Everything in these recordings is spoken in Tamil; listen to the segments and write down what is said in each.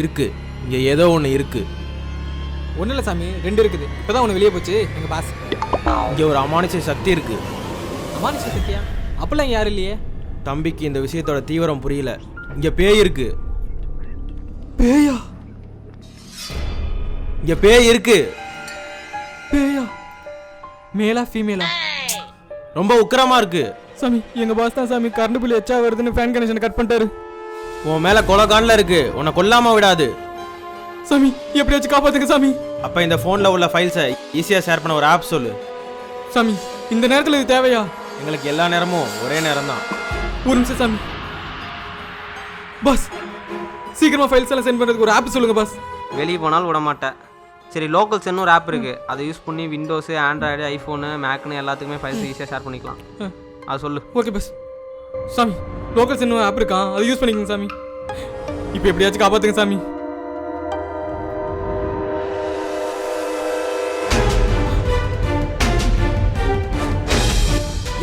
இருக்கு, இங்க ஏதோ ஒன்று இருக்கு. ஒன்றும் இல்லை சாமி, 2 இருக்குது. இப்போதான் ஒன்று வெளியே போச்சு எங்கள் பாஸ். இங்க ஒரு அமானுஷ சக்தி இருக்கு. அமானுஷ சக்தியா? அப்பெல்லாம் யாரும் இல்லையே. தம்பிக்கு இந்த விஷயத்தோட தீவிரம் புரியல. இங்க பேய் இருக்கு. பேயா? இங்க பேய் இருக்கு. பேயா? மேலா ஃபீமேலா? ரொம்ப உக்கிரமா இருக்கு. சாமி, எங்கள் பாஸ் தான் சாமி கரண்ட் பில் எச்சா வருதுன்னு ஃபேன் கனெக்ஷன் கட் பண்ணிட்டாரு. உன் மேல கொலகான்ல இருக்கு, உன்னை கொல்லாம விடாது. சாமி எப்படியாச்சும் காப்பாத்துங்க சாமி. அப்ப இந்த போன்ல உள்ள ஃபைல்ஸை ஈஸியா ஷேர் பண்ண ஒரு ஆப் சொல்லு. சாமி இந்த நேரத்தில் இது தேவையா? எங்களுக்கு எல்லா நேரமும் ஒரே நேரம் தான். ஒரு நிமிஷம் சாமி. பாஸ் சீக்கிரமா ஃபைல்ஸ் எல்லாம் சென்ட் பண்றதுக்கு ஒரு ஆப் சொல்லுங்க பாஸ். வெளியே போனாலும் விட மாட்டேன். சரி, லோக்கல்ஸ்னு ஒரு ஆப் இருக்குது, அதை யூஸ் பண்ணி விண்டோஸு, ஆண்ட்ராய்டு, ஐஃபோனு, மேக்னு எல்லாத்துக்குமே ஃபைல்ஸ் ஈஸியாக ஷேர் பண்ணிக்கலாம். அது சொல்லு. Okay boss. சாமி லோக்கல்ஸ் இன்னும் ஆப் இருக்கா, அதை யூஸ் பண்ணிக்கங்க சாமி. இப்போ எப்படியாச்சும் காப்பாத்துங்க சாமி.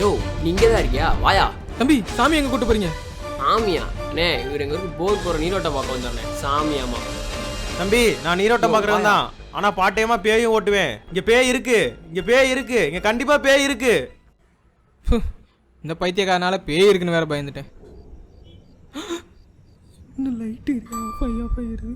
யோ, நீங்க தான் இருக்கியா? வாயா. தம்பி, சாமி எங்க கூட்டு போறீங்க? சாமியா? அண்ணே, இவர் எங்க இருக்கு போர் போற நீரோட்ட பார்க்க வந்தானே. சாமியாமா? தம்பி, நான் நீரோட்டம் பார்க்கறவன் தான். ஆனா பாட்டையமா பேயும் ஓட்டுவேன். இங்க பேய் இருக்கு, இங்க பேய் இருக்கு, இங்க கண்டிப்பா பேய் இருக்கு. இந்த பைத்தியக்காரனால பேய் இருக்குன்னு வேற பயந்துட்டேன். இந்த லைட் இருக்கா? பையா பையரு